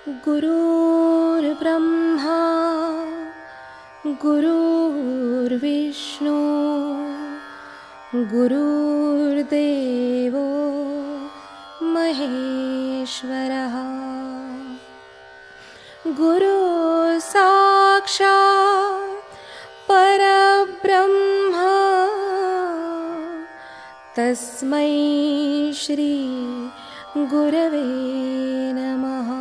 गुरुर्ब्रह्मा गुरुर्विष्णू गुरुर्देवो महेश्वरः गुरु साक्षात् परब्रह्म तस्मै श्री गुरवे नमः।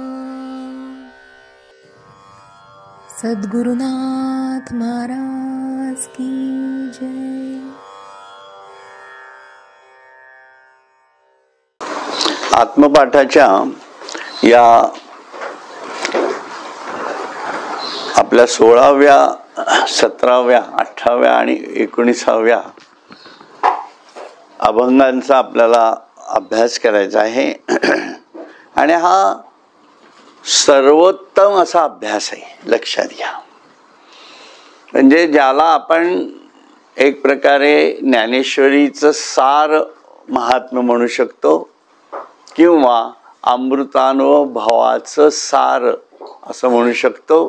सद्गुरुनाथ महाराज की जय। आत्मपाठाच्या या आपल्या 16व्या 17व्या 18व्या आणि 19व्या अभंगांचा आपल्याला अभ्यास करायचा आहे आणि हा सर्वोत्तम असा अभ्यास आहे, लक्षात घ्या. म्हणजे ज्याला आपण एक प्रकारे ज्ञानेश्वरीचं सार महात्म्य म्हणू शकतो किंवा अमृतानुभवाचं सार असं म्हणू शकतो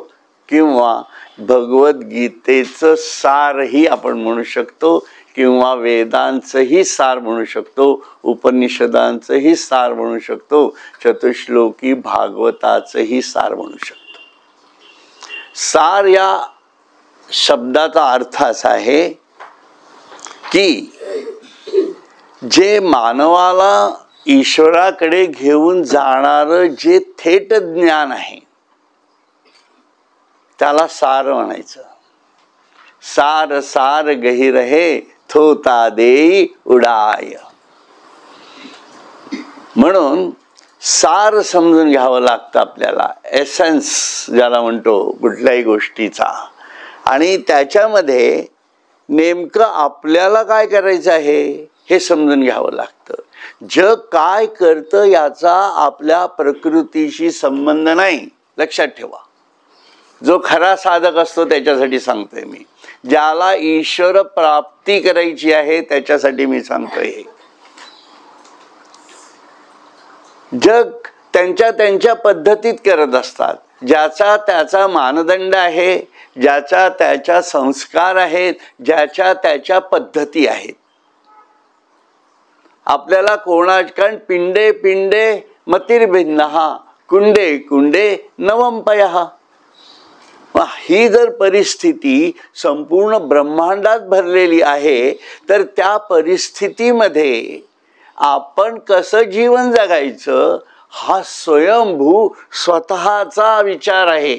किंवा भगवद्गीतेचं सारही आपण म्हणू शकतो किंवा वेदांचंही सार म्हणू शकतो, उपनिषदांचंही सार म्हणू शकतो, चतुश्लोकी भागवताचंही सार म्हणू शकतो. सार या शब्दाचा अर्थ असा आहे की जे मानवाला ईश्वराकडे घेऊन जाणारं जे थेट ज्ञान आहे त्याला सार म्हणायचं. सार सार गहिर है थोता देई उडाय. म्हणून सार समजून घ्यावं लागतं आपल्याला, एसेन्स ज्याला म्हणतो कुठल्याही गोष्टीचा. आणि त्याच्यामध्ये नेमकं आपल्याला काय करायचं आहे हे समजून घ्यावं लागतं. जग काय करतं याचा आपल्या प्रकृतीशी संबंध नाही, लक्षात ठेवा. जो खरा साधक असतो त्याच्यासाठी सांगतोय मी, ज्याला ईश्वर प्राप्ती करायची आहे त्याच्यासाठी मी सांगतोय. जग त्यांच्या त्यांच्या पद्धतीत करत असतात, ज्याचा त्याचा मानदंड आहे, ज्याचा त्याच्या संस्कार आहेत, ज्याच्या त्याच्या पद्धती आहेत. आपल्याला कारण पिंडे पिंडे मतिर्भिन्नः कुंडे कुंडे नवंपयः. ही जर परिस्थिती संपूर्ण ब्रह्मांडात भरलेली आहे तर त्या परिस्थितीमध्ये आपण कसं जीवन जगायचं हा स्वयंभू स्वतःचा विचार आहे.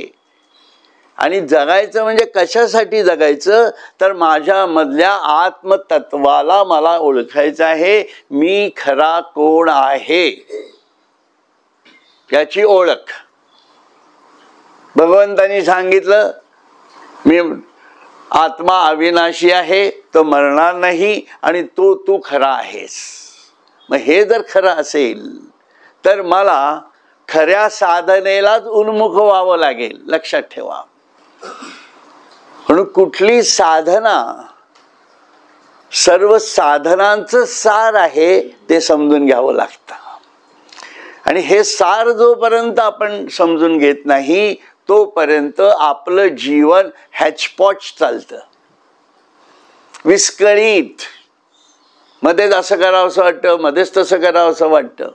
आणि जगायचं म्हणजे कशासाठी जगायचं तर माझ्या मधल्या आत्मतत्वाला मला ओळखायचं आहे. मी खरा कोण आहे याची ओळख. भगवंतांनी सांगितलं मी आत्मा अविनाशी आहे, तो मरणार नाही आणि तू खरा आहेस. मग हे जर खरं असेल तर मला खऱ्या साधनेलाच उन्मुख व्हावं लागेल, लक्षात ठेवा. म्हणून कुठली साधना सर्व साधनांचं सार आहे ते समजून घ्यावं लागतं. आणि हे सार जोपर्यंत आपण समजून घेत नाही तोपर्यंत आपलं जीवन हॅचपॉच चालतं, विस्कळीत. मध्येच असं करावं असं वाटतं, मध्येच तसं करावं असं वाटतं.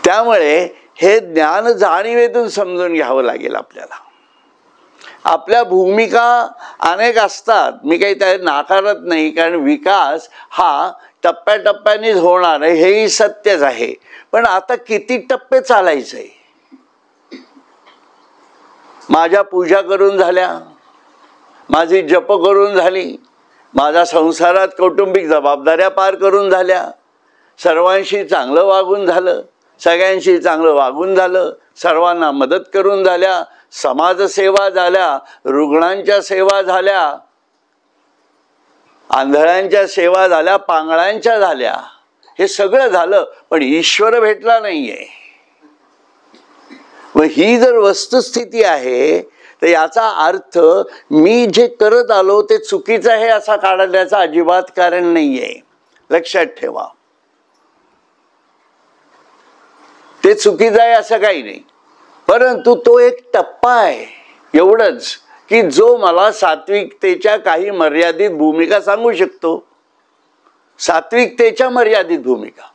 त्यामुळे हे ज्ञान जाणीवेतून समजून घ्यावं लागेल आपल्याला. आपल्या भूमिका अनेक असतात, मी काही त्या नाकारत नाही, कारण विकास हा टप्प्याटप्प्यानेच होणार आहे हेही सत्यच आहे. पण आता किती टप्पे चालायचे? माझ्या पूजा करून झाल्या, माझी जप करून झाली, माझ्या संसारात कौटुंबिक जबाबदाऱ्या पार करून झाल्या, सर्वांशी चांगलं वागून झालं, सगळ्यांशी चांगलं वागून झालं, सर्वांना मदत करून झाल्या, समाजसेवा झाल्या, रुग्णांच्या सेवा झाल्या, आंधळ्यांच्या सेवा झाल्या, पांगळांच्या झाल्या. हे सगळं झालं पण ईश्वर भेटला नाहीये. मग ही जर वस्तुस्थिती आहे तर याचा अर्थ मी जे करत आलो ते चुकीचं आहे असा काढण्याचं अजिबात कारण नाहीये, लक्षात ठेवा. ते चुकीचं आहे असं काही नाही, परंतु तो एक टप्पा आहे एवढंच की जो मला सात्विकतेच्या काही मर्यादित भूमिका सांगू शकतो. सात्विकतेच्या मर्यादित भूमिका.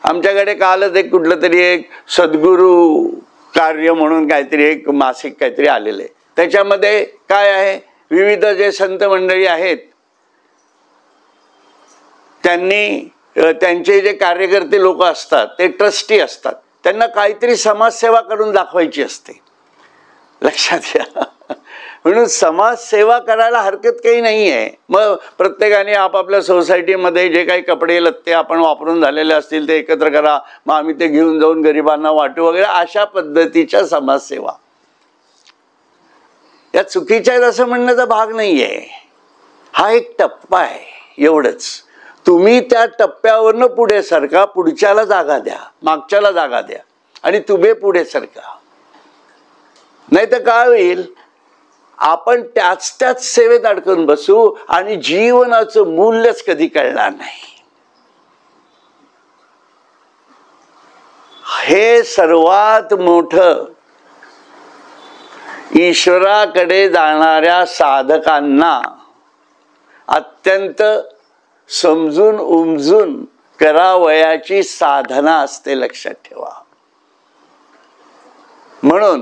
आमच्याकडे कालच एक कुठलं तरी एक सद्गुरू कार्य म्हणून काहीतरी एक मासिक काहीतरी आलेले. त्याच्यामध्ये काय आहे, विविध जे संत मंडळी आहेत त्यांनी त्यांचे जे कार्यकर्ते लोक असतात ते ट्रस्टी असतात, त्यांना काहीतरी समाजसेवा करून दाखवायची असते. लक्षात घ्या. म्हणून समाजसेवा करायला हरकत काही नाही आहे. मग प्रत्येकाने आपापल्या सोसायटीमध्ये जे काही कपडे लत्ते आपण वापरून झालेले असतील ते एकत्र करा, मग आम्ही ते घेऊन जाऊन गरिबांना वाटू वगैरे, अशा पद्धतीच्या समाजसेवा या चुकीच्या आहेत असं म्हणण्याचा भाग नाही आहे. हा एक टप्पा आहे एवढंच. तुम्ही त्या टप्प्यावरनं पुढे सरका, पुढच्याला जागा द्या, मागच्याला जागा द्या आणि तुम्ही पुढे सरका. नाही तर काय होईल, आपण त्याच सेवेत अडकून बसू आणि जीवनाचं मूल्यच कधी कळणार नाही. हे सर्वात मोठं ईश्वराकडे जाणाऱ्या साधकांना अत्यंत समजून उमजून करावयाची साधना असते, लक्षात ठेवा. म्हणून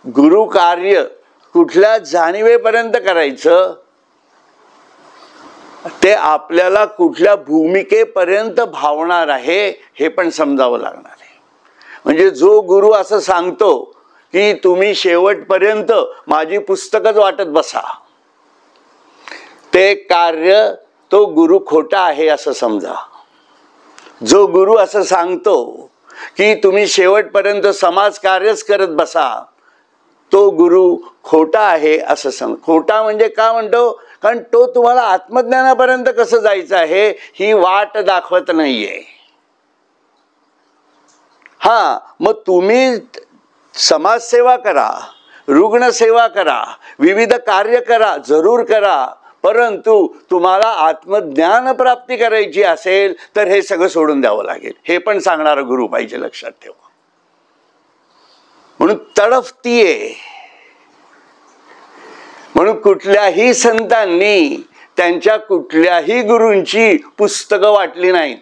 गुरु कार्य कुठल्या जाणीवेपर्यंत करायचं, ते आपल्याला कुठल्या भूमिकेपर्यंत भावणार आहे हे पण समजावं लागणार आहे. म्हणजे जो गुरु असं सांगतो की तुम्ही शेवटपर्यंत माझी पुस्तकच वाटत बसा, ते कार्य तो गुरु खोटा आहे असं समजा. जो गुरु असं सांगतो की तुम्ही शेवटपर्यंत समाज कार्यच करत बसा, तो गुरु खोटा आहे असं समज. खोटा म्हणजे का म्हणतो, कारण तो तुम्हाला आत्मज्ञानापर्यंत कसं जायचं आहे ही वाट दाखवत नाहीये. हा, मग तुम्ही समाजसेवा करा, रुग्णसेवा करा, विविध कार्य करा, जरूर करा, परंतु तुम्हाला आत्मज्ञान प्राप्ती करायची असेल तर हे सगळं सोडून द्यावं लागेल. हे पण सांगणारा गुरु पाहिजे, लक्षात ठेवा. म्हणून तडफतीये. म्हणून कुठल्याही संतांनी त्यांच्या कुठल्याही गुरूंची पुस्तकं वाटली नाहीत.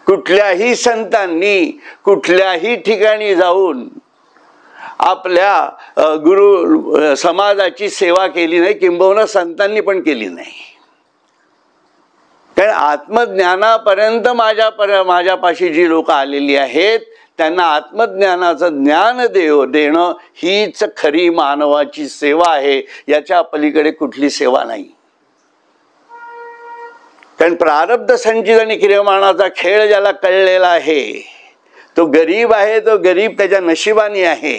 कुठल्याही संतांनी कुठल्याही ठिकाणी जाऊन आपल्या गुरु समाजाची सेवा केली नाही, किंबहुना संतांनी पण केली नाही. कारण आत्मज्ञानापर्यंत माझ्यापाशी जी लोक आलेली आहेत त्यांना आत्मज्ञानाचं ज्ञान देणं हीच खरी मानवाची सेवा आहे. याच्या पलीकडे कुठली सेवा नाही. कारण प्रारब्ध संचित आणि क्रियमाणाचा खेळ ज्याला कळलेला आहे, तो गरीब आहे, तो गरीब त्याच्या नशिबाने आहे,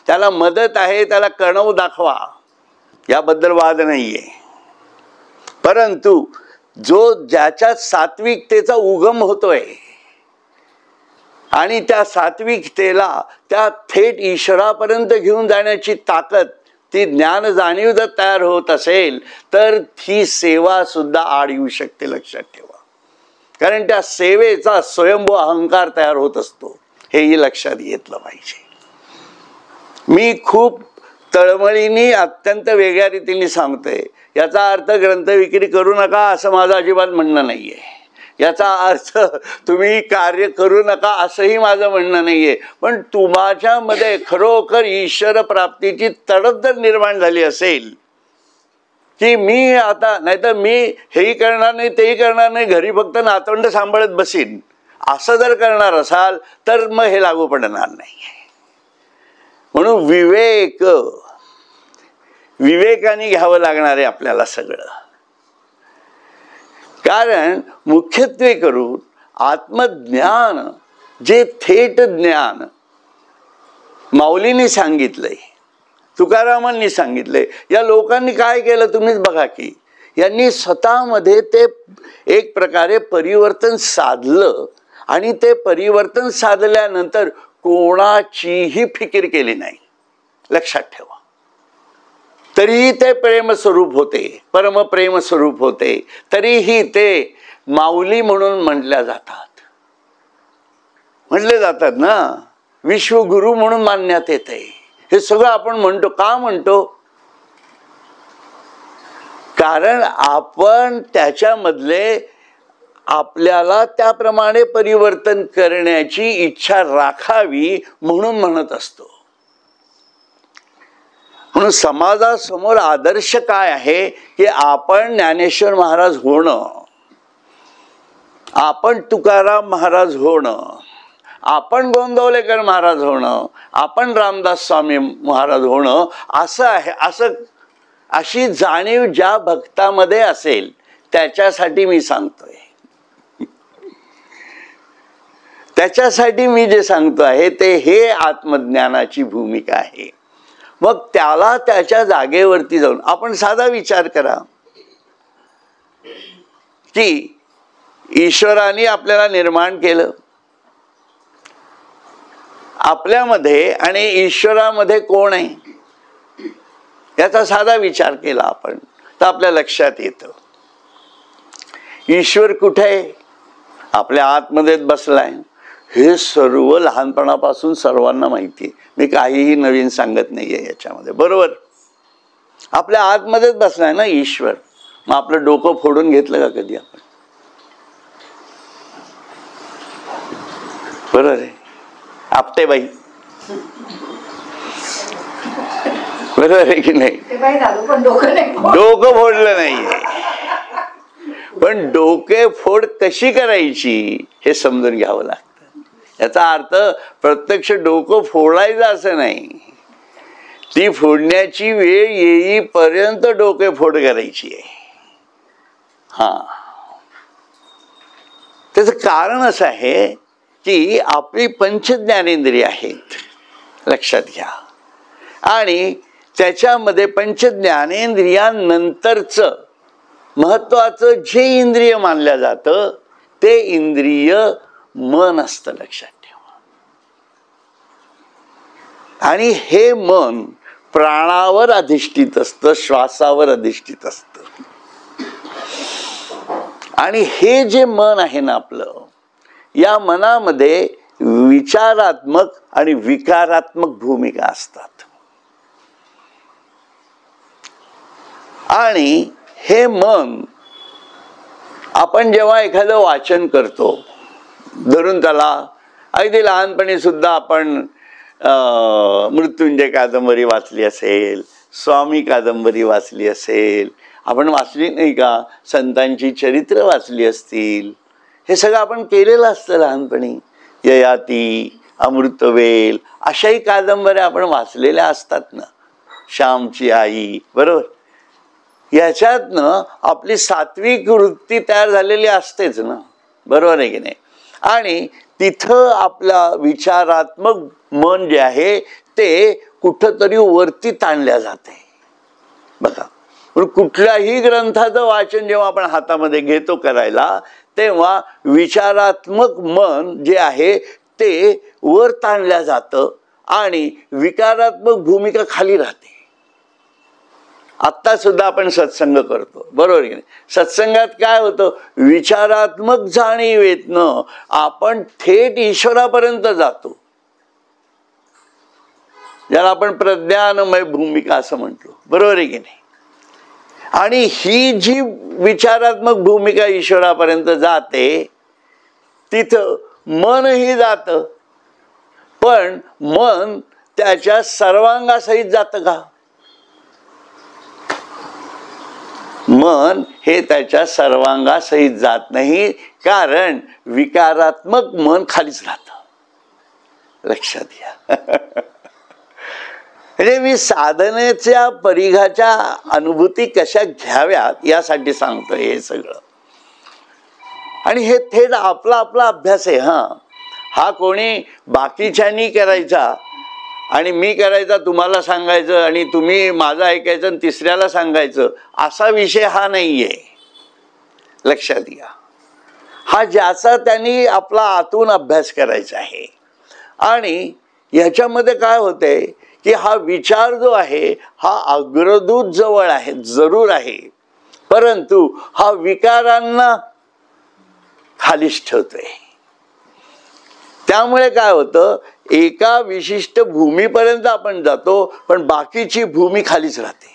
त्याला मदत आहे, त्याला कणव दाखवा, याबद्दल वाद नाहीये. परंतु ज्याच्यात सात्विकतेचा उगम होतोय आणि त्या सात्विकतेला त्या थेट ईश्वरापर्यंत घेऊन जाण्याची ताकद, ती ज्ञान जाणीव जर तयार होत असेल तर ही सेवा सुद्धा आड येऊ शकते, लक्षात ठेवा. कारण त्या सेवेचा स्वयंभू अहंकार तयार होत असतो, हेही लक्षात घेतलं पाहिजे. मी खूप तळमळीने अत्यंत वेगळ्या रीतीने सांगतोय. याचा अर्थ ग्रंथ विक्री करू नका असं माझं अजिबात म्हणणं नाहीये. याचा अर्थ तुम्ही कार्य करू नका असंही माझं म्हणणं नाहीये. पण तुमच्यामध्ये खरोखर ईश्वर प्राप्तीची तडफ जर निर्माण झाली असेल की मी आता, नाहीतर मी हेही करणार नाही तेही करणार नाही, घरी फक्त नातवंड सांभाळत बसीन, असं जर करणार असाल तर मग हे लागू पडणार नाही. म्हणून विवेकाने घ्यावं लागणार आहे आपल्याला सगळं. कारण मुख्यत्वे करून आत्मज्ञान जे थेट ज्ञान माऊलींनी सांगितलंय, तुकारामांनी सांगितलंय, या लोकांनी काय केलं तुम्हीच बघा की यांनी स्वतःमध्ये ते एक प्रकारे परिवर्तन साधलं आणि ते परिवर्तन साधल्यानंतर कोणाचीही फिकीर केली नाही, लक्षात ठेवा. तरीही ते प्रेमस्वरूप होते, परमप्रेमस्वरूप होते, तरीही ते माऊली म्हणून म्हटले जातात ना, विश्वगुरु म्हणून मानण्यात येते. हे सगळं आपण म्हणतो, का म्हणतो? कारण आपण त्याच्यामधले आपल्याला त्याप्रमाणे परिवर्तन करण्याची इच्छा राखावी म्हणून म्हणत असतो. म्हणून समाजासमोर आदर्श काय आहे की आपण ज्ञानेश्वर महाराज होणं, आपण तुकाराम महाराज होणं, आपण गोंदवलेकर महाराज होणं, आपण रामदास स्वामी महाराज होणं, असं आहे. अशी जाणीव ज्या भक्तामध्ये असेल त्याच्यासाठी मी सांगतोय. त्याच्यासाठी मी जे सांगतो आहे ते हे आत्मज्ञानाची भूमिका आहे. मग त्याला त्याच्या जागेवरती जाऊन आपण साधा विचार करा की ईश्वराने आपल्याला निर्माण केलं, आपल्यामध्ये आणि ईश्वरामध्ये कोण आहे याचा साधा विचार केला आपण तर आपल्या लक्षात येतं ईश्वर कुठे आहे? आपल्या आतमध्येच बसलाय. हे सर्व लहानपणापासून सर्वांना माहिती आहे, मी काहीही नवीन सांगत नाहीये याच्यामध्ये, बरोबर? आपल्या आतमध्येच बसलाय ना ईश्वर. मग आपलं डोकं फोडून घेतलं का कधी आपण? बरोबर आहे आपटे बाई, बरोबर आहे की नाही? डोकं फोडलं नाहीये, पण डोके फोड कशी करायची हे समजून घ्यावं लागतं. याचा अर्थ प्रत्यक्ष डोकं फोडायचं असं नाही, ती फोडण्याची वेळ येईपर्यंत डोके फोड करायची आहे. त्याचं कारण असं आहे की आपली पंचज्ञानेंद्रिय आहेत, लक्षात घ्या. आणि त्याच्यामध्ये पंचज्ञानेंद्रियांनंतरचं महत्वाचं जे इंद्रिय मानलं जातं ते इंद्रिय मन असतं, लक्षात ठेवा. आणि हे मन प्राणावर अधिष्ठित असतं, श्वासावर अधिष्ठित असतं. आणि हे जे मन आहे ना आपलं, या मनामध्ये विचारात्मक आणि विकारात्मक भूमिका असतात. आणि हे मन आपण जेव्हा एखादं वाचन करतो, धरून त्याला अगदी लहानपणी सुद्धा आपण मृत्युंजय कादंबरी वाचली असेल, स्वामी कादंबरी वाचली असेल, आपण वाचली नाही का? संतांची चरित्र वाचली असतील, हे सगळं आपण केलेलं असतं लहानपणी. ययाती, अमृतवेल अशाही कादंबऱ्या आपण वाचलेल्या असतात ना, श्यामची आई, बरोबर? याच्यातनं आपली सात्विक वृत्ती तयार झालेली असतेच ना, बरोबर आहे की नाही? आणि तिथं आपला विचारात्मक मन जे आहे ते कुठंतरी वरती ताणल्या जाते. बघा, पण कुठल्याही ग्रंथाचं वाचन जेव्हा आपण हातामध्ये घेतो करायला, तेव्हा विचारात्मक मन जे आहे ते वर ताणल्या जातं आणि विकारात्मक भूमिका खाली राहते. आत्ता सुद्धा आपण सत्संग करतो, बरोबर की नाही? सत्संगात काय होतं? विचारात्मक जाणीवेतनं आपण थेट ईश्वरापर्यंत जातो, ज्याला आपण प्रज्ञानमय भूमिका असं म्हणतो, बरोबर आहे की नाही? आणि ही जी विचारात्मक भूमिका ईश्वरापर्यंत जाते तिथं मनही जातं, पण मन त्याच्या सर्वांगासहित जातं का? मन हे त्याच्या सर्वांगासहित जात नाही, कारण विकारात्मक मन खालीच राहतं, लक्षात घ्या. म्हणजे मी साधनेच्या परिघाच्या अनुभूती कशा घ्याव्यात यासाठी सांगतोय हे सगळं. आणि हे थेट आपला अभ्यास आहे. हा कोणी बाकीच्यांनी करायचा आणि मी करायचा, तुम्हाला सांगायचं आणि तुम्ही माझं ऐकायचं आणि तिसऱ्याला सांगायचं, असा विषय हा नाहीये, लक्षात घ्या. हा ज्याचा त्यांनी आपला आतून अभ्यास करायचा आहे. आणि ह्याच्यामध्ये काय होतंय की हा विचार जो आहे हा अग्रदूत जवळ आहे, जरूर आहे, परंतु हा विकारांना खालीच ठेवतोय. त्यामुळे काय होतं, एका विशिष्ट भूमीपर्यंत आपण जातो, पण बाकीची भूमी खालीच राहते.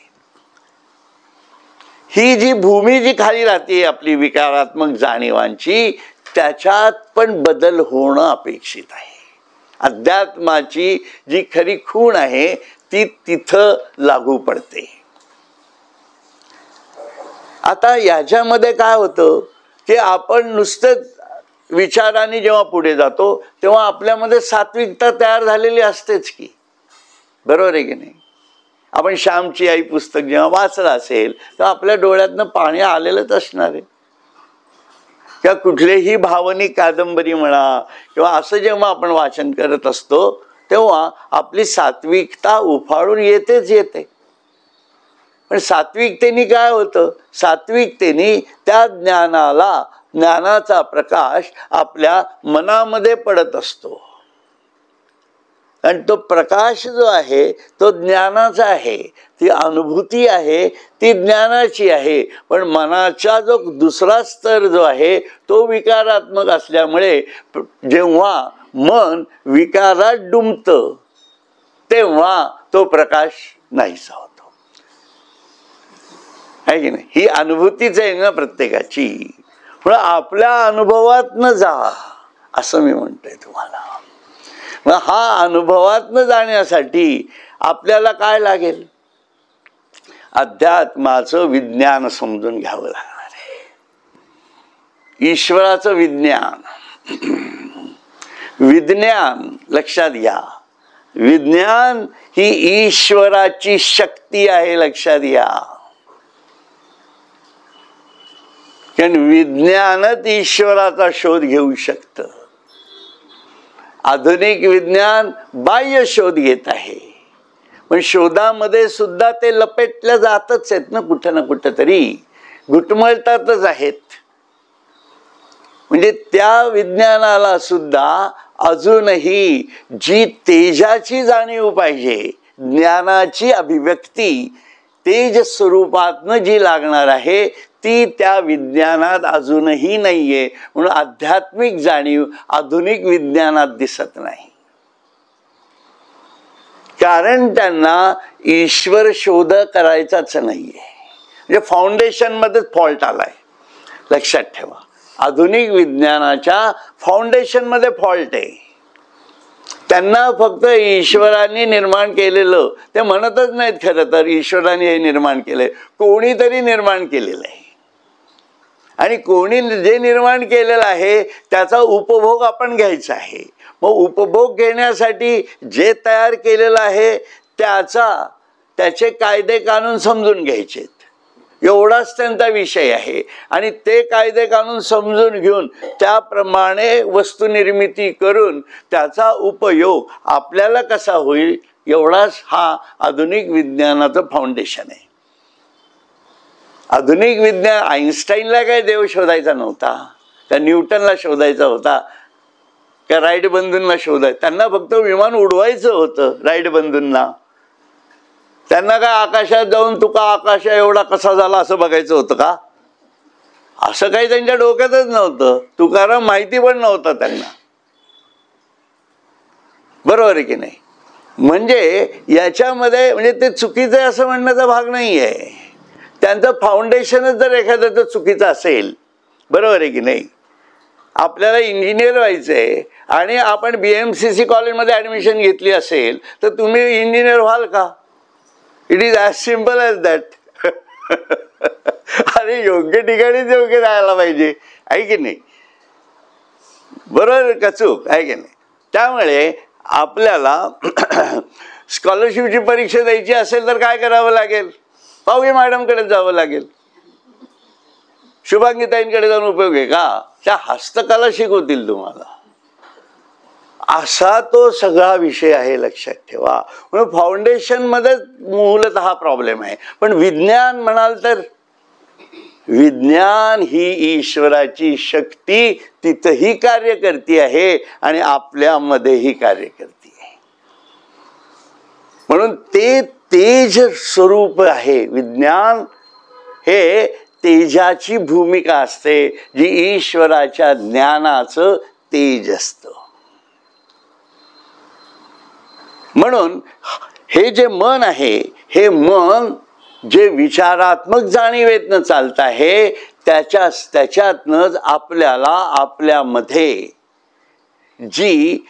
ही जी भूमी जी खाली राहते आपली विकारात्मक जाणीवांची, त्याच्यात पण बदल होणं अपेक्षित आहे. अध्यात्माची जी खरी खूण आहे ती तिथं लागू पडते. आता याच्यामध्ये काय होतं की आपण नुसतंच विचाराने जेव्हा पुढे जातो तेव्हा आपल्यामध्ये सात्विकता तयार झालेली असतेच की, बरोबर आहे की नाही. आपण श्यामची आई पुस्तक जेव्हा वाचलं असेल तर आपल्या डोळ्यातनं पाणी आलेलंच असणार आहे. किंवा कुठलीही भावनिक कादंबरी म्हणा किंवा असं जेव्हा आपण वाचन करत असतो तेव्हा आपली सात्विकता उफाळून येतेच येते. पण सात्विकतेने काय होतं, सात्विकतेने त्या ज्ञानाचा प्रकाश आपल्या मनामध्ये पडत असतो. आणि तो प्रकाश जो आहे तो ज्ञानाचा आहे, ती अनुभूती आहे ती ज्ञानाची आहे. पण मनाचा जो दुसरा स्तर जो आहे तो विकारात्मक असल्यामुळे जेव्हा मन विकारात डुंबतं तेव्हा तो प्रकाश नाहीसा होतो, आहे की नाही. ही अनुभूतीच आहे ना प्रत्येकाची. पण आपल्या अनुभवात न जा असं मी म्हणतोय तुम्हाला. मग हा अनुभवातनं जाण्यासाठी आपल्याला काय लागेल, अध्यात्माचं विज्ञान समजून घ्यावं लागणार आहे. ईश्वराचं विज्ञान. विज्ञान लक्षात घ्या, विज्ञान ही ईश्वराची शक्ती आहे, लक्षात घ्या. कारण विज्ञानच ईश्वराचा शोध घेऊ शकतं. आधुनिक विज्ञान बाह्य शोध घेत आहे, पण शोधामध्ये सुद्धा ते लपेटल्या जातच आहेत ना, कुठं ना कुठं तरी घुटमळतातच आहेत. म्हणजे त्या विज्ञानाला सुद्धा अजूनही जी तेजाची जाणीव पाहिजे, ज्ञानाची अभिव्यक्ती तेज स्वरूपातनं जी लागणार आहे ती त्या विज्ञानात अजूनही नाहीये. म्हणून आध्यात्मिक जाणीव आधुनिक विज्ञानात दिसत नाही. कारण त्यांना ईश्वर शोध करायचाच नाहीये. म्हणजे फाउंडेशन मध्येच फॉल्ट आलाय, लक्षात ठेवा. आधुनिक विज्ञानाच्या फाउंडेशन मध्ये फॉल्ट आहे. त्यांना फक्त ईश्वराने निर्माण केलेलं ते म्हणतच नाहीत. खरं तर ईश्वराने हे निर्माण केलंय, कोणीतरी निर्माण केलेलं आहे. आणि कोणी जे निर्माण केलेलं आहे त्याचा उपभोग आपण घ्यायचा आहे. मग उपभोग घेण्यासाठी जे तयार केलेलं आहे त्याचे कायदे कानून समजून घ्यायचे, एवढाच त्यांचा विषय आहे. आणि ते कायदे कानून समजून घेऊन त्याप्रमाणे वस्तुनिर्मिती करून त्याचा उपयोग आपल्याला कसा होईल एवढाच हा आधुनिक विज्ञानाचं फाउंडेशन आहे. आधुनिक विज्ञान, आईन्स्टाईनला काय देव शोधायचा नव्हता, का न्यूटनला शोधायचा होता, का राईट बंधूंना शोधायचं. त्यांना फक्त विमान उडवायचं होतं राईट बंधूंना. त्यांना काय आकाशात जाऊन तुका आकाश एवढा कसा झाला असं बघायचं होतं का? असं काही त्यांच्या डोक्यातच नव्हतं. तुकाराम माहिती पण नव्हता त्यांना, बरोबर आहे की नाही. म्हणजे याच्यामध्ये म्हणजे ते चुकीचं आहे असं म्हणण्याचा भाग नाही आहे. त्यांचं फाउंडेशनच जर एखाद्याचं चुकीचं असेल, बरोबर आहे की नाही. आपल्याला इंजिनियर व्हायचं आहे आणि आपण BMCC कॉलेजमध्ये ॲडमिशन घेतली असेल तर तुम्ही इंजिनियर व्हाल का? It is as simple as that. अरे योग्य ठिकाणीच योग्य राहायला पाहिजे, आहे की नाही. बरोबर का चूक, आहे की नाही. त्यामुळे आपल्याला स्कॉलरशिपची परीक्षा द्यायची असेल तर काय करावं लागेल? पावगे मॅडमकडे जावं लागेल. शुभांगीताईंकडे जाऊन उपयोग आहे का? त्या हस्तकला शिकवतील तुम्हाला. असा तो सगळा विषय आहे, लक्षात ठेवा. म्हणून फाउंडेशन मध्ये मूलतः हा प्रॉब्लेम आहे. पण विज्ञान म्हणाल तर विज्ञान ही ईश्वराची शक्ती तिथंही कार्य करते आहे आणि आपल्यामध्येही कार्य करते आहे. म्हणून ते तेज स्वरूप आहे. विज्ञान हे तेजाची भूमिका असते, जी ईश्वराच्या ज्ञानाचं तेज असतं. म्हणून हे जे मन आहे, हे मन जे विचारात्मक जाणीवेतनं चालत आहे, त्याच्यातनंच आपल्याला आपल्यामध्ये जी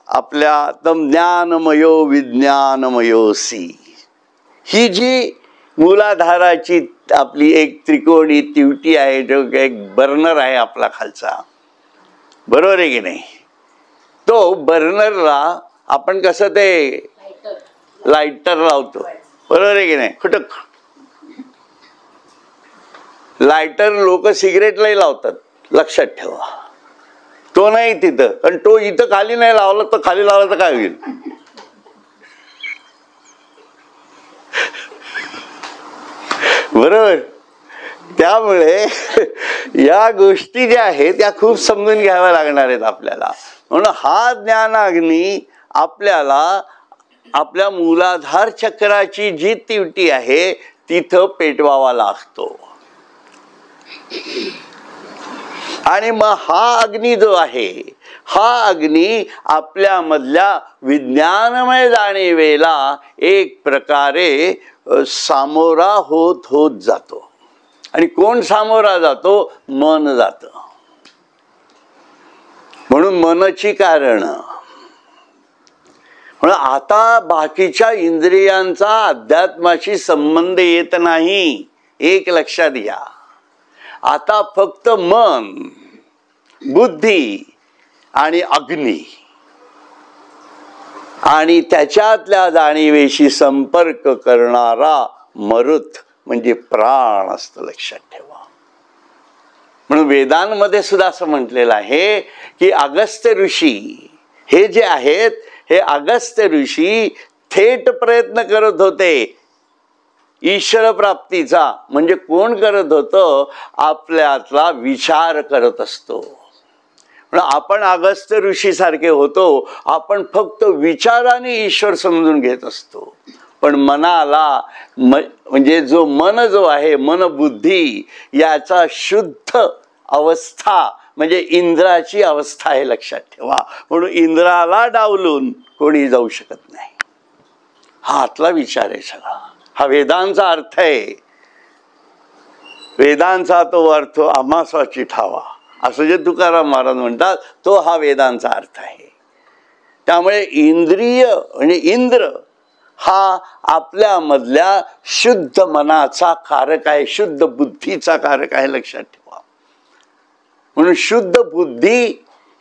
आपल्या तम ज्ञानमयो विज्ञानमयोसी ही जी मूलाधाराची आपली एक त्रिकोणी तिवटी आहे, जो एक बर्नर आहे आपला खालचा, बरोबर आहे की नाही? तो बर्नरला आपण कसं ते लायटर लावतो, बरोबर आहे की नाही? खुटक लायटर लोक सिगरेटलाही लावतात, लक्षात ठेवा. तो नाही तिथं, पण तो इथं खाली नाही लावला तर खाली लावला तर काय होईल? बरोबर. त्यामुळे या गोष्टी ज्या आहेत त्या खूप समजून घ्याव्या लागणार आहेत आपल्याला. म्हणून हा ज्ञानाग्नी आपल्याला आपल्या मूलाधार चक्राची जी तिवटी आहे तिथं पेटवावा लागतो. आणि मग हा अग्नी जो आहे, हा अग्नी आपल्यामधल्या विज्ञानमय जाणीवेला एक प्रकारे सामोरा होत होत जातो. आणि कोण सामोरा जातो? मन जातं. म्हणून मनची कारण. म्हणून आता बाकीच्या इंद्रियांचा अध्यात्माशी संबंध येत नाही, एक लक्षात घ्या. आता फक्त मन, बुद्धी आणि अग्नी आणि त्याच्यातल्या जाणीवेशी संपर्क करणारा मरुत म्हणजे प्राण असतं, लक्षात ठेवा. म्हणून वेदांमध्ये सुद्धा असं म्हटलेलं आहे की अगस्त्य ऋषी हे जे आहेत, हे अगस्त्य ऋषी थेट प्रयत्न करत होते ईश्वर प्राप्तीचा. म्हणजे कोण करत होतं? आपल्यातला विचार करत असतो. आपण अगस्त्य ऋषी सारखे होतो, आपण फक्त विचाराने ईश्वर समजून घेत असतो. पण मनाला म्हणजे जो मन जो आहे, मन बुद्धी याचा शुद्ध अवस्था म्हणजे इंद्राची अवस्था आहे, लक्षात ठेवा. म्हणून इंद्राला डावलून कोणी जाऊ शकत नाही. हा आतला विचार आहे सगळा. हा वेदांचा अर्थ आहे. वेदांचा तो अर्थ आम्हासाची ठावा, असं जे तुकाराम महाराज म्हणतात, तो हा वेदांचा अर्थ आहे. त्यामुळे इंद्रिय म्हणजे इंद्र हा आपल्यामधल्या शुद्ध मनाचा कारक आहे, शुद्ध बुद्धीचा कारक आहे, लक्षात ठेवा. म्हणून शुद्ध बुद्धी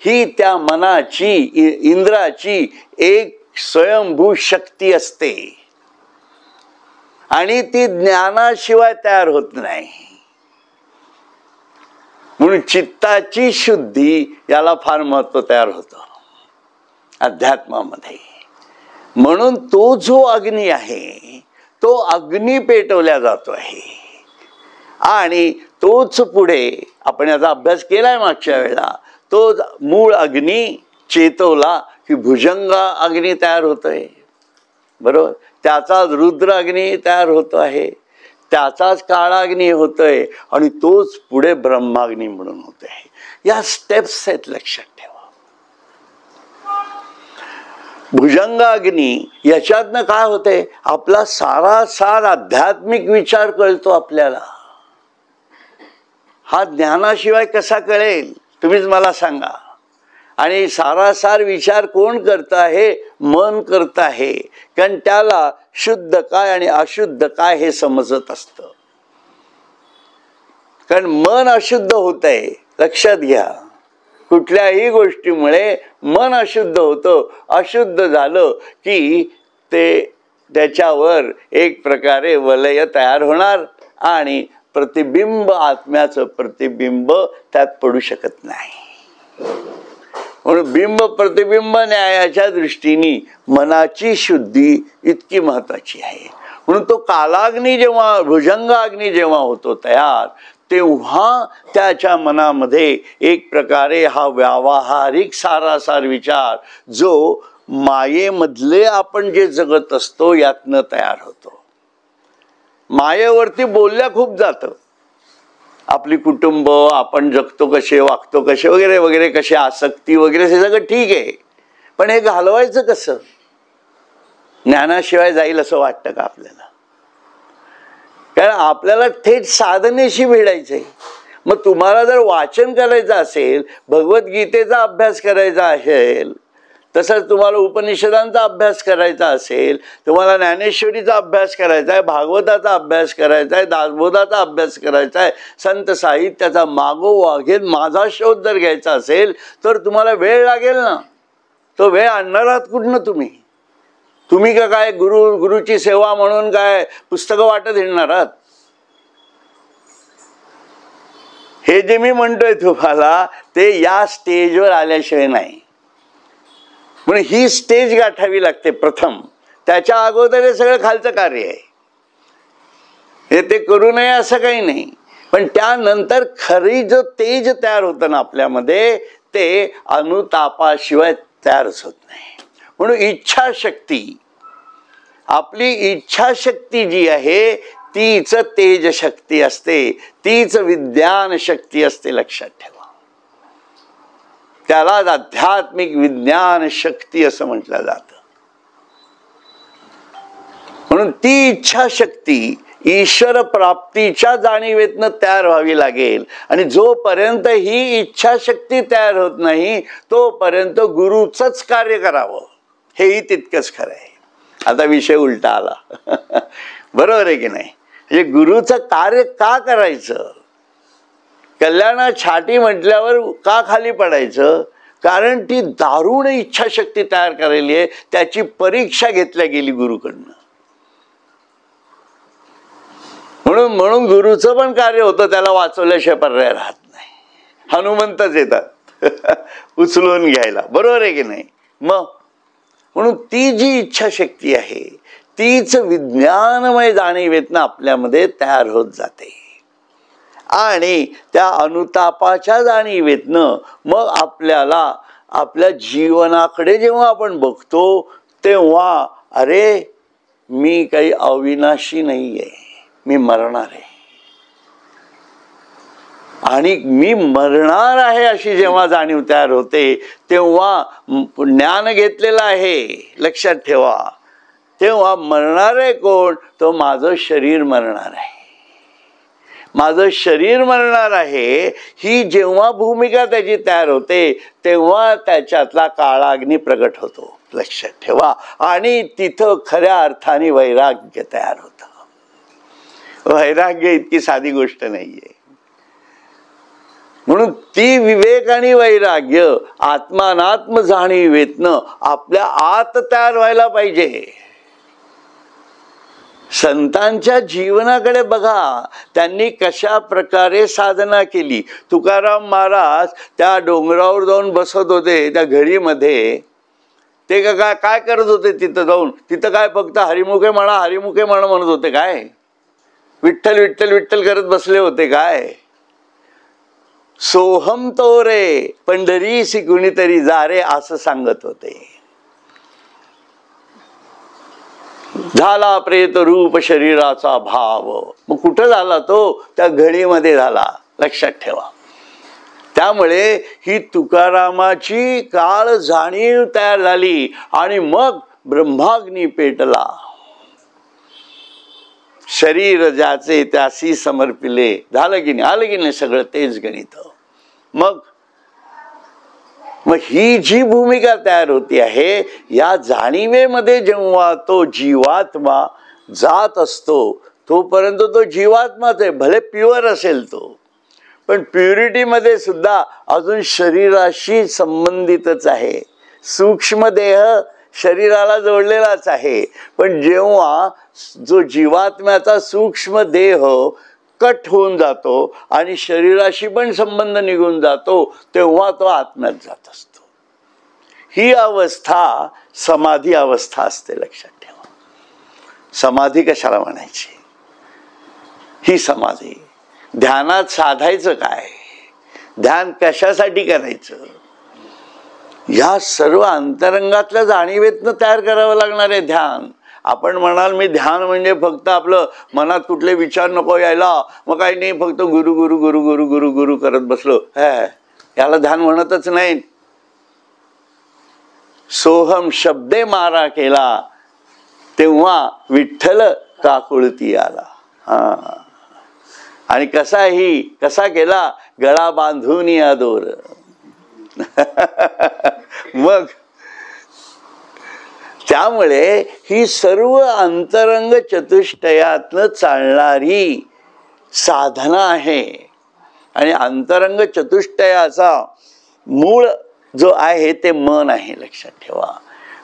ही त्या मनाची, इंद्राची एक स्वयंभू शक्ती असते आणि ती ज्ञानाशिवाय तयार होत नाही. म्हणून चित्ताची शुद्धी याला फार महत्व तयार होतं अध्यात्मामध्ये. म्हणून तो जो अग्नी आहे, तो अग्नी पेटवल्या जातो आहे. आणि तोच पुढे आपण याचा अभ्यास केलाय मागच्या वेळेला. तो मूळ अग्नी चेतवला की भुजंग अग्नी तयार होतोय, बरोबर. त्याचाच रुद्र अग्नी तयार होतो आहे, त्याचाच काळाग्नी होतोय आणि तोच पुढे ब्रह्माग्नी म्हणून होत आहे. या स्टेप्स आहेत, लक्षात ठेवा. भुजंगाग्नी याच्यातनं काय होते? आपला सारासार आध्यात्मिक विचार कळतो आपल्याला. हा ज्ञानाशिवाय कसा कळेल? तुम्हीच मला सांगा. आणि सारासार विचार कोण करत आहे? मन करत आहे. कारण त्याला शुद्ध काय आणि अशुद्ध काय हे समजत असतं. कारण मन अशुद्ध होत आहे, लक्षात घ्या. कुठल्याही गोष्टीमुळे मन अशुद्ध होतं. अशुद्ध झालं की त्याच्यावर एक प्रकारे वलय तयार होणार आणि प्रतिबिंब, आत्म्याचं प्रतिबिंब त्यात पडू शकत नाही. म्हणून बिंब प्रतिबिंब न्यायाच्या दृष्टीने मनाची शुद्धी इतकी महत्वाची आहे. म्हणून तो कालाग्नी जेव्हा, भुजंगाग्नी जेव्हा होतो तयार, तेव्हा त्याच्या मनामध्ये एक प्रकारे हा व्यावहारिक सारासार विचार जो मायेमधले आपण जे जगत असतो यातनं तयार होतो. मायेवरती बोलल्या खूप जातं. आपली कुटुंब, आपण जगतो कसे, वागतो कसे वगैरे वगैरे, कसे आसक्ती वगैरे, हे सगळं ठीक आहे. पण हे घालवायचं कसं? ज्ञानाशिवाय जाईल असं वाटतं का आपल्याला? कारण आपल्याला थेट साधनेशी भिडायचंय. मग तुम्हाला जर वाचन करायचं असेल, भगवद्गीतेचा अभ्यास करायचा असेल, तसंच तुम्हाला उपनिषदांचा अभ्यास करायचा असेल, तुम्हाला ज्ञानेश्वरीचा अभ्यास करायचा आहे, भागवताचा अभ्यास करायचा आहे, दासबोधाचा अभ्यास करायचा आहे, संत साहित्याचा मागोवा घेत माझा शोध जर घ्यायचा असेल तर तुम्हाला वेळ लागेल ना. तो वेळ आणणार आहात कुठनं तुम्ही? तुम्ही का काय गुरुची सेवा म्हणून काय पुस्तकं वाटत येणार आहात? हे जे मी म्हणतोय तुम्हाला ते या स्टेजवर आल्याशिवाय नाही. म्हणून ही स्टेज गाठावी लागते प्रथम. त्याच्या अगोदर हे सगळं खालचं कार्य आहे. हे ते करू नये असं काही नाही, पण त्यानंतर खरी जो तेज तयार होतं ना आपल्यामध्ये, ते अनुतापाशिवाय तयारच होत नाही. म्हणून इच्छाशक्ती, आपली इच्छाशक्ती जी आहे तीच तेज शक्ती असते, तीच विज्ञान शक्ती असते. लक्षात ठेवा. त्यालाच आध्यात्मिक विज्ञान शक्ती असं म्हटलं जातं. म्हणून ती इच्छाशक्ती ईश्वर प्राप्तीच्या जाणीवेतनं तयार व्हावी लागेल. आणि जोपर्यंत ही इच्छाशक्ती तयार होत नाही तोपर्यंत गुरुचंच कार्य करावं, हेही तितकंच खरं आहे. आता विषय उलटा आला. बरोबर आहे की नाही? म्हणजे गुरुचं कार्य का करायचं? कल्याणा छाटी म्हटल्यावर का खाली पडायचं? कारण ती दारुण इच्छाशक्ती तयार करायली आहे. त्याची परीक्षा घेतल्या गेली गुरुकडनं. म्हणून गुरुचं पण कार्य होतं, त्याला वाचवल्याशिवाय पर्याय राहत नाही. हनुमंतच येतात उचलून घ्यायला. बरोबर आहे की नाही? मग म्हणून ती जी इच्छाशक्ती आहे तीच विज्ञानमय जाणीवेतनं आपल्यामध्ये तयार होत जाते. आणि त्या अनुतापाच्या जाणीवेतनं मग आपल्याला आपल्या जीवनाकडे जेव्हा आपण बघतो तेव्हा अरे मी काही अविनाशी नाहीये, मी मरणार आहे. आणि मी मरणार आहे अशी जेव्हा जाणीव तयार होते तेव्हा ज्ञान घेतलेलं आहे, लक्षात ठेवा. तेव्हा मरणार आहे कोण? तो माझं शरीर मरणार आहे. माझं शरीर मरणार आहे ही जेव्हा भूमिका त्याची तयार होते तेव्हा त्याच्यातला काळा अग्नी प्रगट होतो, लक्षात ठेवा. आणि तिथं खऱ्या अर्थाने वैराग्य तयार होतं. वैराग्य इतकी साधी गोष्ट नाहीये. म्हणून ती विवेक आणि वैराग्य आत्मानात्म जाणीवेतनं आपल्या आत तयार व्हायला पाहिजे. संतांच्या जीवनाकडे बघा, त्यांनी कशा प्रकारे साधना केली. तुकाराम महाराज त्या डोंगरावर जाऊन बसत होते त्या घडीमध्ये. ते काय करत होते तिथं जाऊन? तिथं काय फक्त हरिमुखे म्हणा हरिमुखे म्हणा म्हणत होते काय? विठ्ठल विठ्ठल विठ्ठल करत बसले होते काय? सोहम तो रे पंढरीसी कुणीतरी जा रे असं सांगत होते. झाला प्रेत रूप शरीराचा भाव. मग कुठं झाला तो? त्या घडीमध्ये झाला, लक्षात ठेवा. त्यामुळे ही तुकारामाची काळ जाणीव तयार झाली आणि मग ब्रह्माग्नी पेटला. शरीर ज्याचे त्यासी समर्पिले. झालं की नाही? आलं की नाही सगळं? तेच गणित. मग ही जी भूमिका तयार होती आहे या जाणीवेमध्ये जेव्हा तो जीवात्मा जात असतो तोपर्यंत तो जीवात्माच आहे. भले प्युअर असेल तो, पण प्युरिटीमध्ये सुद्धा अजून शरीराशी संबंधितच आहे. सूक्ष्म देह शरीराला जोडलेलाच आहे. पण जेव्हा जो जीवात्म्याचा सूक्ष्म देह कट होऊन जातो आणि शरीराशी पण संबंध निघून जातो तेव्हा तो आत्म्यात जात असतो. ही अवस्था समाधी अवस्था असते, लक्षात ठेवा. समाधी कशाला म्हणायची? ही समाधी. ध्यानात साधायचं काय? ध्यान कशासाठी करायचं? या सर्व अंतरंगातल्या जाणीवेतनं तयार करावं लागणार आहे ध्यान. आपण म्हणाल मी ध्यान म्हणजे फक्त आपलं मनात कुठले विचार नको यायला, मग काही नाही, फक्त गुरु गुरु गुरु गुरु गुरु गुरु करत बसलो, याला ध्यान म्हणतच नाही. सोहम शब्दे मारा केला तेव्हा विठ्ठल काकुळती आला. आणि कसा केला, गळा बांधून या दोर. मग त्यामुळे ही सर्व अंतरंग चतुष्टयातनं चालणारी साधना आहे. आणि अंतरंग चतुष्टयाचा मूळ जो आहे ते मन आहे, लक्षात ठेवा.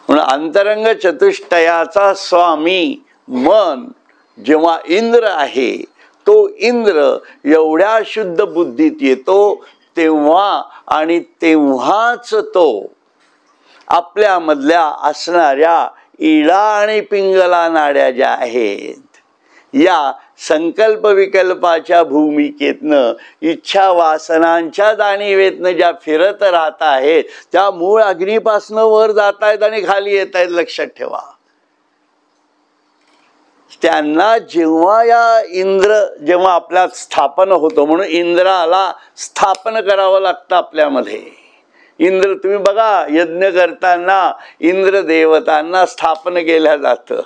म्हणून अंतरंग चतुष्टयाचा स्वामी मन जेव्हा इंद्र आहे, तो इंद्र एवढ्या शुद्ध बुद्धीत येतो तेव्हा, आणि तेव्हाच तो आपल्यामधल्या असणाऱ्या इडा आणि पिंगला नाड्या ज्या आहेत, या संकल्प विकल्पाच्या भूमिकेतनं, इच्छा वासनांच्या जाणीवेतनं ज्या फिरत राहत आहेत, त्या मूळ अग्नीपासनं वर जात आहेत आणि खाली येत आहेत, लक्षात ठेवा. त्यांना जेव्हा जेव्हा आपल्यात स्थापन होतो, म्हणून इंद्राला स्थापन करावं लागतं आपल्यामध्ये. इंद्र तुम्ही बघा, यज्ञ करताना इंद्र देवतांना स्थापन केलं जातं.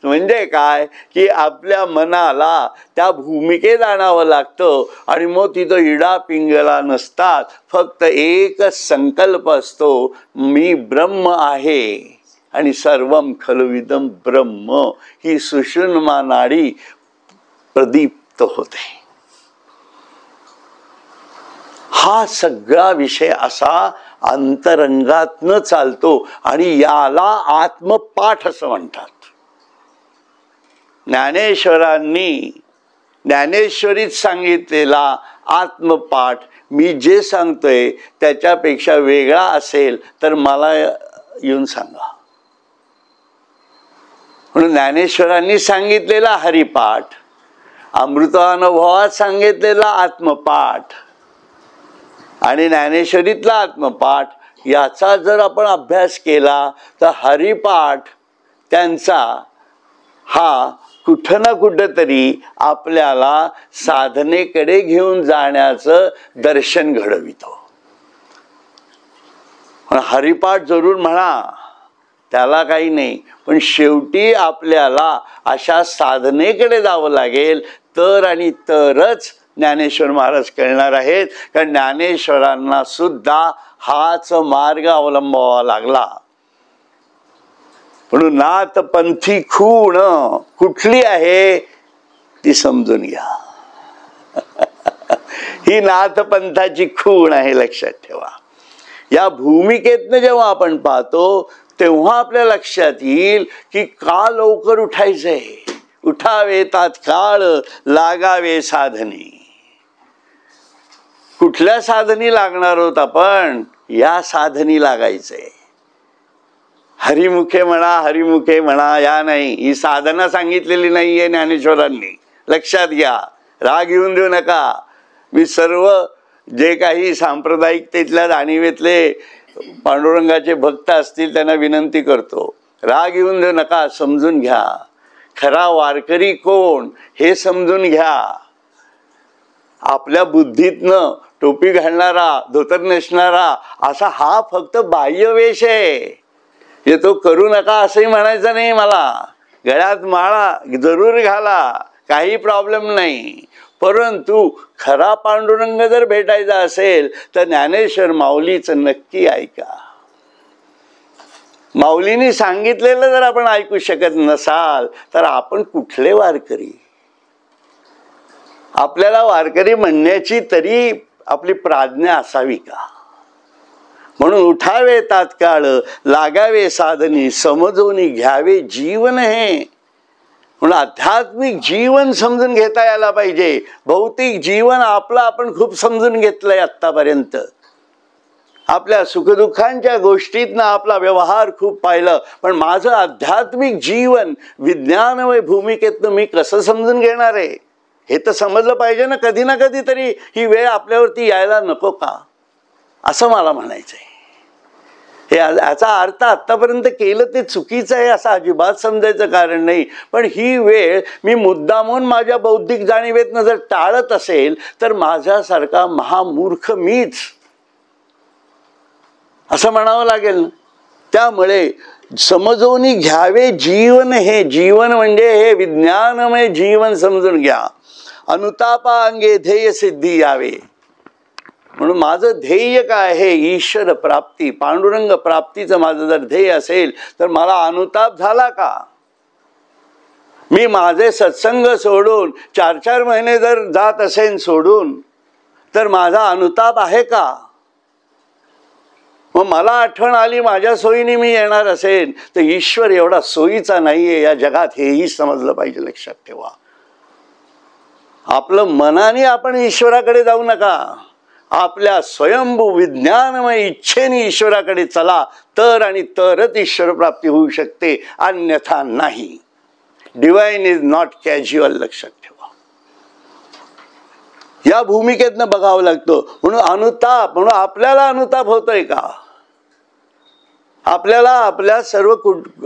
म्हणजे काय की आपल्या मनाला त्या भूमिकेत आणावं लागतं. आणि मग तिथं इडा पिंगला नसतात, फक्त एकच संकल्प असतो, मी ब्रह्म आहे आणि सर्वम खलुविदम ब्रह्म. ही सुषुम्ना नाडी प्रदीप्त होते. हा सगळा विषय असा अंतरंगातनं चालतो आणि याला आत्मपाठ असं म्हणतात. ज्ञानेश्वरीत सांगितलेला आत्मपाठ मी जे सांगतोय त्याच्यापेक्षा वेगळा असेल तर मला येऊन सांगा. म्हणून ज्ञानेश्वरांनी सांगितलेला हरिपाठ, अमृतानुभवात सांगितलेला आत्मपाठ आणि ज्ञानेश्वरीतला आत्मपाठ याचा जर आपण अभ्यास केला तर हरिपाठ त्यांचा हा कुठं ना कुठं तरी आपल्याला साधनेकडे घेऊन जाण्याचं दर्शन घडवितो. हरिपाठ जरूर म्हणा, त्याला काही नाही, पण शेवटी आपल्याला अशा साधनेकडे जावं लागेल तर आणि तरच ज्ञानेश्वर महाराज कळणार आहेत. कारण ज्ञानेश्वरांना सुद्धा हाच मार्ग अवलंबावा लागला. म्हणून नाथपंथी खूण कुठली आहे ती समजून घ्या. ही नाथपंथाची खूण आहे, लक्षात ठेवा. या भूमिकेतनं जेव्हा आपण पाहतो तेव्हा आपल्या लक्षात येईल की का लवकर उठायचंय. उठावे तात्काळ लागावे साधने. कुठल्या साधनी लागणार आहोत आपण, या साधनी लागायचंय. हरिमुखे म्हणा या नाही, ही साधना सांगितलेली नाहीये ज्ञानेश्वरांनी, लक्षात घ्या. राग येऊन देऊ नका. मी सर्व जे काही सांप्रदायिकतेतल्या जाणीवेतले पांडुरंगाचे भक्त असतील त्यांना विनंती करतो, राग येऊन देऊ नका, समजून घ्या. खरा वारकरी कोण हे समजून घ्या. आपल्या बुद्धीतनं टोपी घालणारा, धोतर नेसणारा असा हा फक्त बाह्यवेश आहे. हे तो करू नका असंही म्हणायचं नाही मला. गळ्यात माळा जरूर घाला, काही प्रॉब्लेम नाही. परंतु खरा पांडुरंग जर भेटायचा असेल तर ज्ञानेश्वर माऊलीचं नक्की ऐका. माऊलींनी सांगितलेलं जर आपण ऐकू शकत नसाल तर आपण कुठले वारकरी. आपल्याला वारकरी म्हणण्याची तरी आपली प्राज्ञा असावी का. म्हणून उठावे तात्काळ लागावे साधनी, समजून घ्यावे जीवन हे. म्हणून आध्यात्मिक जीवन समजून घेता यायला पाहिजे. भौतिक जीवन आपलं आपण खूप समजून घेतलंय आत्तापर्यंत. आपल्या सुखदुःखांच्या गोष्टीतनं आपला व्यवहार खूप पाहिलं, पण माझं आध्यात्मिक जीवन विज्ञानमय भूमिकेतनं मी कसं समजून घेणार आहे हे तर समजलं पाहिजे ना. कधी ना कधी तरी ही वेळ आपल्यावरती यायला नको का, असं मला म्हणायचंय. याचा अर्थ आतापर्यंत केलं ते चुकीचं आहे असं अजिबात समजायचं कारण नाही. पण ही वेळ मी मुद्दामून माझ्या बौद्धिक जाणीवेतनं जर टाळत असेल तर माझ्यासारखा महामूर्ख मीच असं म्हणावं लागेल ना. त्यामुळे समजून घ्यावे जीवन. हे जीवन म्हणजे हे विज्ञानमय जीवन समजून घ्या. अनुतापा अंगे ध्येय सिद्धी यावे. म्हणून माझं ध्येय काय आहे? ईश्वर प्राप्ती, पांडुरंग प्राप्तीचं माझं जर ध्येय असेल तर मला अनुताप झाला का? मी माझे सत्संग सोडून 4-4 महिने जर जात असेन सोडून तर माझा अनुताप आहे का? मग मला आठवण आली माझ्या सोयीने मी येणार असेल तर ईश्वर एवढा सोयीचा नाहीये या जगात, हेही समजलं पाहिजे. लक्षात ठेवा. आपलं मनाने आपण ईश्वराकडे जाऊ नका. आपल्या स्वयंभू विज्ञानमय इच्छेने ईश्वराकडे चला तर आणि तरच ईश्वर प्राप्ती होऊ शकते, अन्यथा नाही. Divine is not casual. लक्षात ठेवा. या भूमिकेतनं बघावं लागतं. म्हणून अनुताप, म्हणून आपल्याला अनुताप होतोय का? आपल्याला आपल्या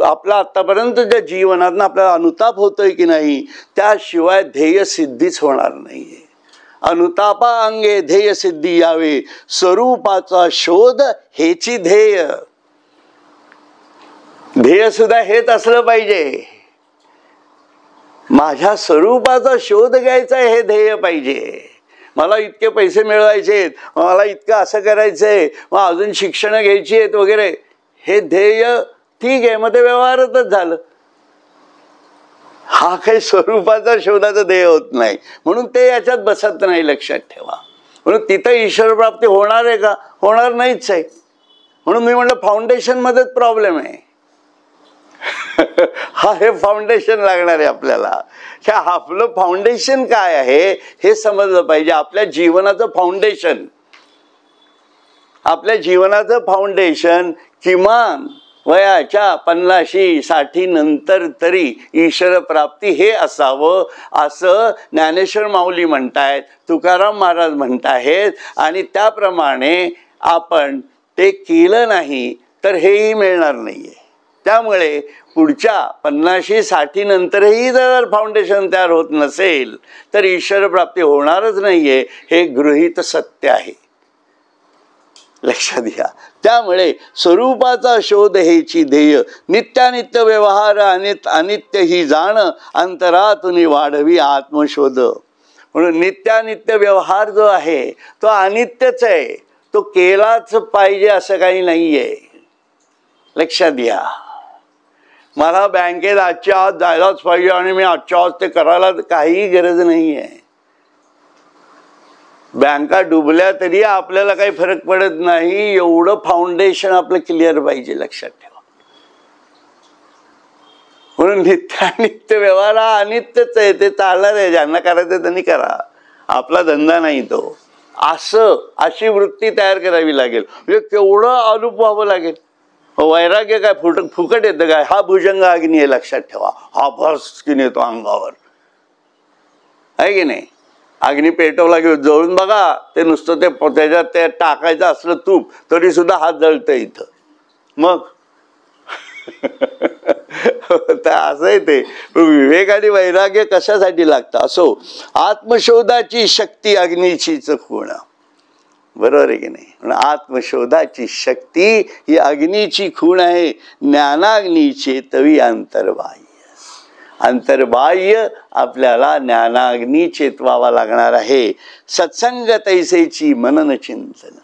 आपला आतापर्यंतच्या जीवनात आपल्याला अनुताप होतोय की नाही? त्याशिवाय ध्येय सिद्धीच होणार नाहीये. अनुतापा अंगे ध्येय सिद्धी यावे, स्वरूपाचा शोध हेची ध्येय. ध्येय सुद्धा हेच असलं पाहिजे. माझ्या स्वरूपाचा शोध घ्यायचा हे ध्येय पाहिजे. मला इतके पैसे मिळवायचे, मला इतकं असं करायचंय, मग अजून शिक्षण घ्यायची आहेत वगैरे, हे ध्येय ठीक आहे, मग ते व्यवहारच झालं. हा काही स्वरूपाचा शोधाचं ध्येय होत नाही, म्हणून ते याच्यात बसत नाही. लक्षात ठेवा. म्हणून तिथं ईश्वर प्राप्ती होणार आहे का? होणार नाहीच आहे. म्हणून मी म्हटलं फाउंडेशन मध्येच प्रॉब्लेम आहे. हा हे फाउंडेशन लागणार आहे आपल्याला. आपलं फाउंडेशन काय आहे हे समजलं पाहिजे. आपल्या जीवनाचं फाउंडेशन, आपल्या जीवनाचं फाउंडेशन किमान वयाच्या 50-60 नंतर तरी ईश्वर प्राप्ती हे असावं असं ज्ञानेश्वर माऊली म्हणतायत, तुकाराम महाराज म्हणतायत. आणि त्याप्रमाणे आपण ते केलं नाही तर हेही मिळणार नाहीये. त्यामुळे पुढच्या 50-60 नंतरही जर फाउंडेशन तयार होत नसेल तर ईश्वर प्राप्ती होणारच नाहीये. हे गृहीत सत्य आहे. लक्षात घ्या. त्यामुळे स्वरूपाचा शोध हेची ध्येय, नित्यानित्य व्यवहार अनित्य ही जाण, अंतरातून वाढवी आत्मशोध. म्हणून नित्यानित्य व्यवहार जो आहे तो अनित्यच आहे. तो केलाच पाहिजे असं काही नाहीये. लक्षात घ्या. मला बँकेत आजच्या आज जायलाच पाहिजे आणि मी आजच्या आज ते करायला काही गरज नाही आहे. बँका डुबल्या तरी आपल्याला काही फरक पडत नाही. एवढं फाउंडेशन आपलं क्लिअर पाहिजे. लक्षात ठेवा. म्हणून नित्यानित्य व्यवहार हा अनित्यच आहे. ते चालणार आहे. ज्यांना करायचं त्यांनी करा, आपला धंदा नाही तो. अशी वृत्ती तयार करावी लागेल. म्हणजे केवढं आलूप व्हावं लागेल. वैराग्य काय फुकट येतं काय? हा भुजंग अग्नी आहे. लक्षात ठेवा. हा भस्किन येतो अंगावर, आहे की नाही? अग्नी पेटवला घेऊन जळून बघा. ते नुसतं ते त्याच्यात ते टाकायचं असलं तूप तरी सुद्धा हात जळतं इथं. मग असं आहे ते. विवेक आणि वैराग्य कशासाठी लागतं? असो, आत्मशोधाची शक्ती अग्नीचीच खूण. बरोबर आहे की नाही? म्हणून आत्मशोधाची शक्ती ही अग्नीची खूण आहे. ज्ञानाग्नीचे तवी अंतर्बाह्य. अंतर्बाह्य आपल्याला ज्ञानाग्नी चेतवावा लागणार आहे. सत्संग तैसेची मनन चिंतन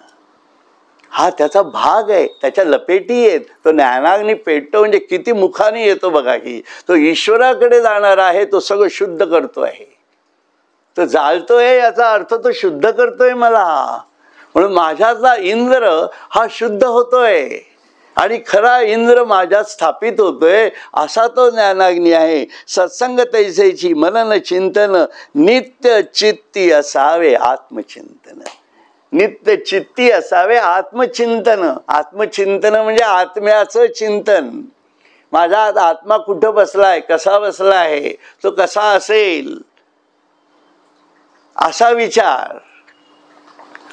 हा त्याचा भाग आहे. त्याच्या लपेटी आहेत. तो ज्ञानाग्नी पेटतो म्हणजे किती मुखाने येतो बघा की. तो ईश्वराकडे जाणार आहे. तो सगळं शुद्ध करतो आहे. तो जाळतोय याचा अर्थ तो शुद्ध करतोय मला. म्हणून माझ्यातला इंद्र हा शुद्ध होतोय आणि खरा इंद्र माझ्यात स्थापित होतोय. असा तो ज्ञानाग्नी आहे. सत्संग तैसेची मनन चिंतन, नित्य चित्ती असावे आत्मचिंतन. नित्य चित्ती असावे आत्मचिंतन. आत्मचिंतन म्हणजे आत्म्याचं चिंतन. माझा आत्मा कुठं बसलाय, कसा बसला आहे, तो कसा असेल असा विचार.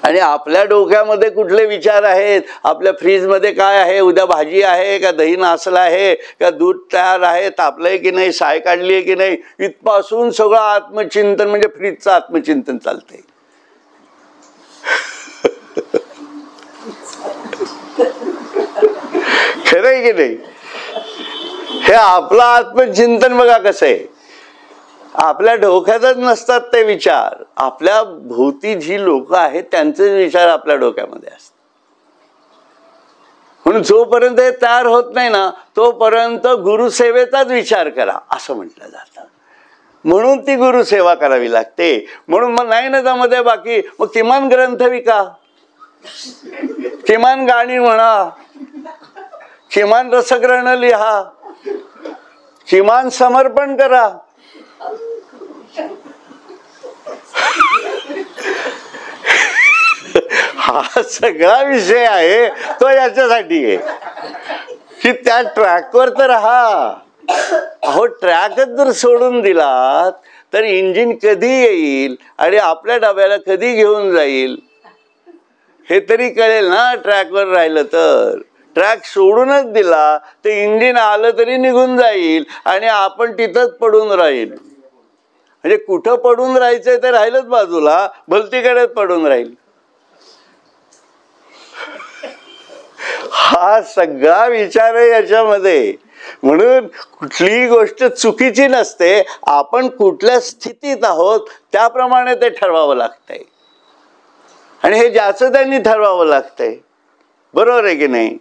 आणि आपल्या डोक्यामध्ये कुठले विचार आहेत, आपल्या फ्रीजमध्ये काय आहे, उद्या भाजी आहे का, दही नासलं आहे का, दूध तयार आहे, तापलंय की नाही, साय काढली आहे की नाही, इथपासून सगळं आत्मचिंतन म्हणजे फ्रीजचं आत्मचिंतन चालतंय. खरं आहे की नाही? हे आपलं आत्मचिंतन बघा कसं आहे. आपल्या डोक्यातच नसतात ते विचार, आपल्या भोवती जी लोक आहेत त्यांचे विचार आपल्या डोक्यामध्ये असतात. म्हणून जोपर्यंत हे तयार होत नाही ना तोपर्यंत गुरुसेवेचाच विचार करा असं म्हटलं जातं. म्हणून ती गुरुसेवा करावी लागते. म्हणून मग नाही ना त्यामध्ये बाकी, मग किमान ग्रंथ विका, किमान गाणी म्हणा, किमान रसग्रहण लिहा, किमान समर्पण करा. हा सगळा विषय आहे तो याच्यासाठी आहे की त्या ट्रॅकवर तर राहा. अहो ट्रॅकच जर सोडून दिलात तर इंजिन कधी येईल आणि आपल्या डब्याला कधी घेऊन जाईल हे तरी कळेल ना. ट्रॅकवर राहिलं तर, ट्रॅक सोडूनच दिला तर इंजिन आलं तरी निघून जाईल आणि आपण तिथंच पडून राहील. म्हणजे कुठं पडून राहायचंय तर राहिलंच बाजूला, भलतीकडेच पडून राहील. हा सगळा विचार आहे याच्यामध्ये. म्हणून कुठलीही गोष्ट चुकीची नसते. आपण कुठल्या स्थितीत आहोत त्याप्रमाणे ते ठरवावं लागतंय आणि हे ज्याचं त्यांनी ठरवावं लागतंय. बरोबर आहे की नाही?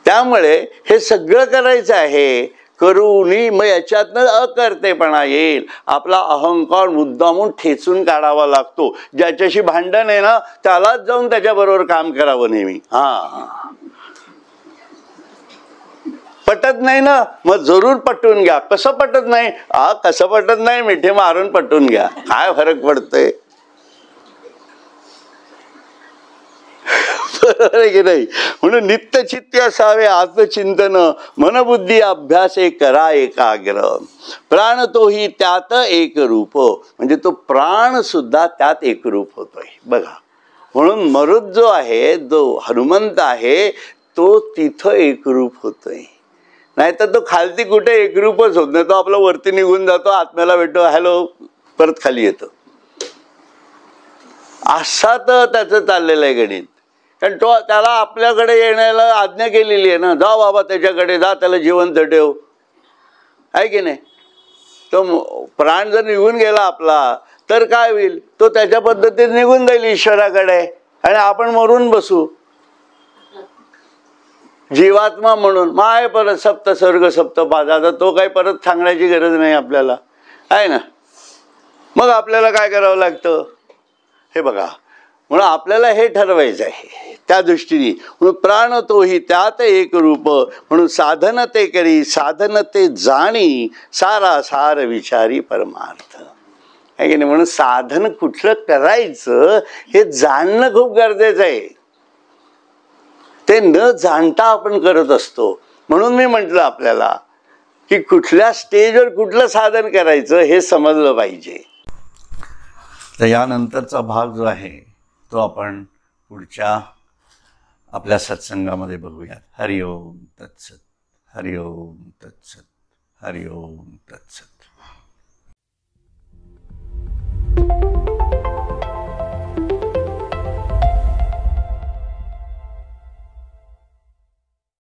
त्यामुळे हे सगळं करायचं आहे. करूनी मग याच्यातनं अकर्तेपणा येईल. आपला अहंकार मुद्दामून ठेचून काढावा लागतो. ज्याच्याशी भांडण आहे ना त्यालाच जाऊन त्याच्याबरोबर काम करावं नेहमी. पटत नाही ना मग जरूर पटवून घ्या. कसं पटत नाही? कसं पटत नाही, मिठी मारून पटवून घ्या. काय फरक पडतोय? बरोबर आहे की नाही? म्हणून नित्यचित्त असावे आत्मचिंतन, मनबुद्धी अभ्यासे करा एकाग्र. प्राण तोही त्यात एक रूप, म्हणजे तो प्राण सुद्धा त्यात एकरूप होतोय बघा. म्हणून मरुत जो आहे, जो हनुमंत आहे, तो तिथं एकरूप होतोय. नाहीतर तो खालती कुठे एकरूपच होत नाही. तो आपला वरती निघून जातो, आत्म्याला भेटतो, हॅलो, परत खाली येतो. असा तर त्याचं चाललेलं आहे गणित. कारण तो त्याला आपल्याकडे येण्याला आज्ञा केलेली आहे ना, जा बाबा त्याच्याकडे जा, त्याला जिवंत ठेव, आहे की नाही? तो प्राण जर निघून गेला आपला तर काय होईल? तो त्याच्या पद्धतीने निघून जाईल ईश्वराकडे आणि आपण मरून बसू जीवात्मा म्हणून. मग आहे परत सप्त स्वर्ग सप्त पाद. आता तो काही परत सांगण्याची गरज नाही आपल्याला, आहे ना? मग आपल्याला काय करावं लागतं हे बघा. म्हणून आपल्याला हे ठरवायचं आहे त्या दृष्टीने. म्हणून प्राण तोही त्यात एक रूप, म्हणून साधन ते करी साधन ते जाणी, सारा सार विचारी परमार्थ, आहे की नाही? म्हणून साधन कुठलं करायचं हे जाणणं खूप गरजेचं आहे. ते न जाणता आपण करत असतो. म्हणून मी म्हटलं आपल्याला की कुठल्या स्टेजवर कुठलं साधन करायचं हे समजलं पाहिजे. तर यानंतरचा भाग जो आहे तो आपण पुढच्या आपल्या सत्संगामध्ये बघूयात. हरिओम तत्सत, हरिओम तत्सत, हरिओम तत्सत.